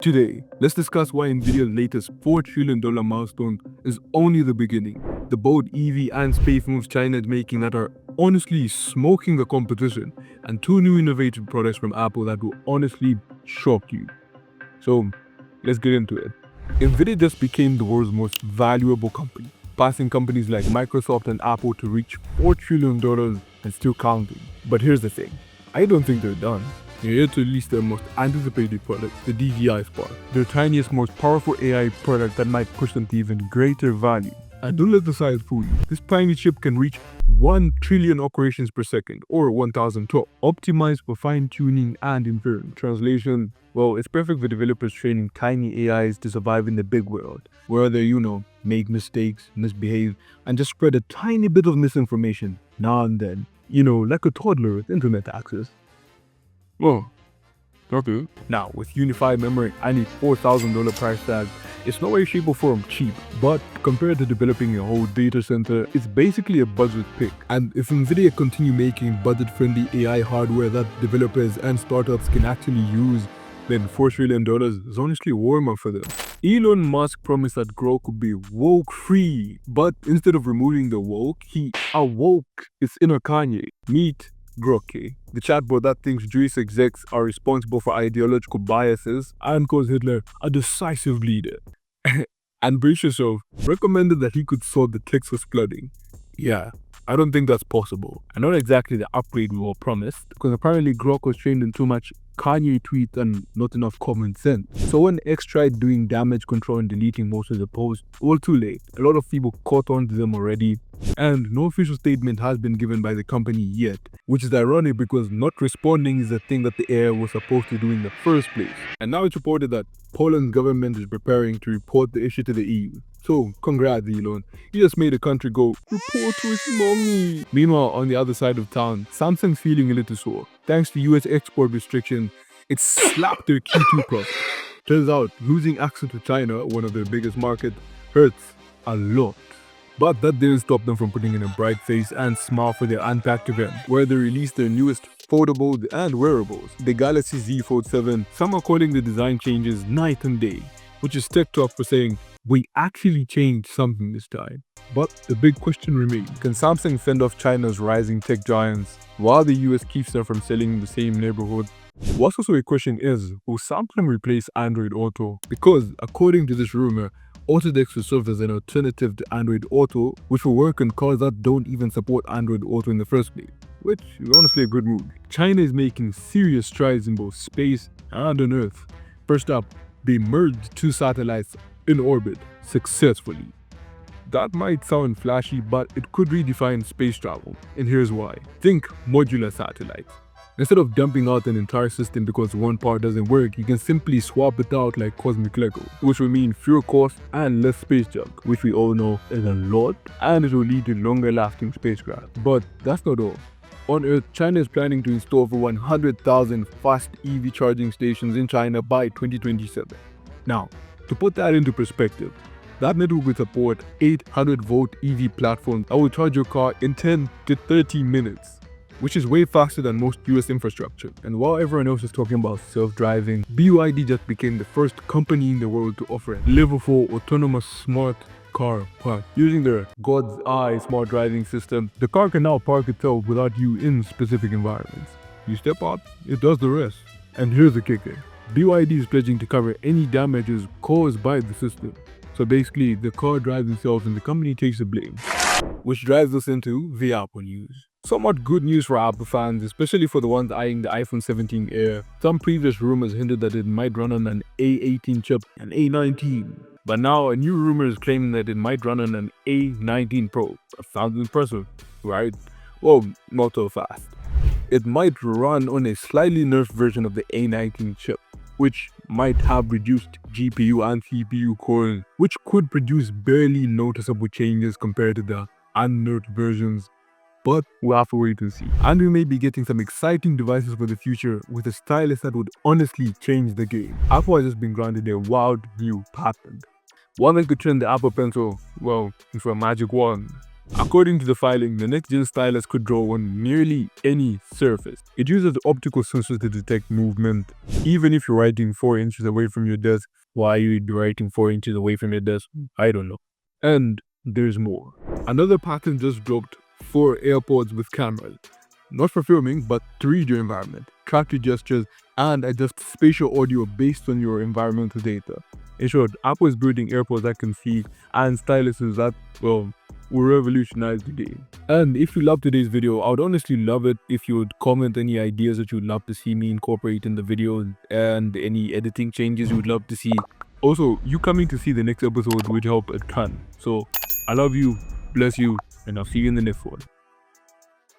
Today, let's discuss why Nvidia's latest $4 trillion milestone is only the beginning. The bold EV and space moves China is making that are honestly smoking the competition, and two new innovative products from Apple that will honestly shock you. So, let's get into it. Nvidia just became the world's most valuable company, passing companies like Microsoft and Apple to reach $4 trillion and still counting. But here's the thing, I don't think they're done. They're here to release their most anticipated product, the DVI Spark, their tiniest, most powerful AI product that might push them to even greater value. And don't let the size fool you. This tiny chip can reach 1 trillion operations per second, or 1012, optimized for fine-tuning and inference. Translation, well, it's perfect for developers training tiny AIs to survive in the big world, where they, make mistakes, misbehave, and just spread a tiny bit of misinformation now and then. Like a toddler with internet access. Oh, okay. Now, with unified memory and a $4,000 price tag, it's no way, shape, or form cheap, but compared to developing a whole data center, it's basically a budget pick. And if Nvidia continue making budget-friendly AI hardware that developers and startups can actually use, then $4 trillion is honestly warmer for them. Elon Musk promised that Grok would be woke-free, but instead of removing the woke, he awoke its inner Kanye. Meet GrokYe, the chatbot that thinks Jewish execs are responsible for ideological biases and calls Hitler a decisive leader. And brace yourself, recommended that he could solve the Texas flooding. Yeah, I don't think that's possible. And not exactly the upgrade we were promised, because apparently Grok was trained in too much Kanye tweets and not enough common sense. So when X tried doing damage control and deleting most of the posts, all too late. A lot of people caught on to them already, and no official statement has been given by the company yet, which is ironic because not responding is the thing that the AI was supposed to do in the first place. And now it's reported that Poland's government is preparing to report the issue to the EU. So, congrats Elon, he just made the country go, report to his mommy. Meanwhile, on the other side of town, Samsung's feeling a little sore. Thanks to US export restrictions, it slapped their Q2 profit. Turns out, losing access to China, one of their biggest markets, hurts a lot. But that didn't stop them from putting in a bright face and smile for their Unpacked event, where they released their newest foldables and wearables, the Galaxy Z Fold 7. Some are calling the design changes night and day, which is tech talk for saying, we actually changed something this time. But the big question remains, can Samsung fend off China's rising tech giants while the US keeps them from selling in the same neighborhood? What's also a question is, will Samsung replace Android Auto? Because according to this rumor, Autodex will serve as an alternative to Android Auto, which will work on cars that don't even support Android Auto in the first place, which is honestly a good move. China is making serious strides in both space and on Earth. First up, they merged two satellites in orbit successfully. That might sound flashy, but it could redefine space travel, and here's why. Think modular satellites. Instead of dumping out an entire system because one part doesn't work, you can simply swap it out like cosmic Lego, which will mean fewer costs and less space junk, which we all know is a lot, and it will lead to longer lasting spacecraft. But that's not all. On Earth, China is planning to install over 100,000 fast EV charging stations in China by 2027. Now, to put that into perspective, that network will support 800-volt EV platforms that will charge your car in 10 to 30 minutes. Which is way faster than most US infrastructure. And while everyone else is talking about self-driving, BYD just became the first company in the world to offer a level 4 autonomous smart car park. Using their God's Eye smart driving system, the car can now park itself without you in specific environments. You step out, it does the rest. And here's the kicker. BYD is pledging to cover any damages caused by the system. So basically, the car drives itself and the company takes the blame. Which drives us into the Apple news. Somewhat good news for Apple fans, especially for the ones eyeing the iPhone 17 Air. Some previous rumors hinted that it might run on an A18 chip and A19. But now a new rumor is claiming that it might run on an A19 Pro. That sounds impressive, right? Well, not so fast. It might run on a slightly nerfed version of the A19 chip, which might have reduced GPU and CPU cores, which could produce barely noticeable changes compared to the unnerfed versions. But we'll have to wait and see. And we may be getting some exciting devices for the future with a stylus that would honestly change the game. Apple has just been granted a wild new patent. One that could turn the Apple Pencil, well, into a magic wand. According to the filing, the next-gen stylus could draw on nearly any surface. It uses optical sensors to detect movement. Even if you're writing 4 inches away from your desk, why are you writing 4 inches away from your desk? I don't know. And there's more. Another patent just dropped for AirPods with cameras. Not for filming, but to read your environment, track your gestures, and adjust spatial audio based on your environmental data. In short, Apple is building AirPods that can see and styluses that, well, will revolutionize the game. And if you love today's video, I would honestly love it if you would comment any ideas that you would love to see me incorporate in the video and any editing changes you would love to see. Also, you coming to see the next episode would help a ton. So, I love you, bless you, and I'll see you in the next one.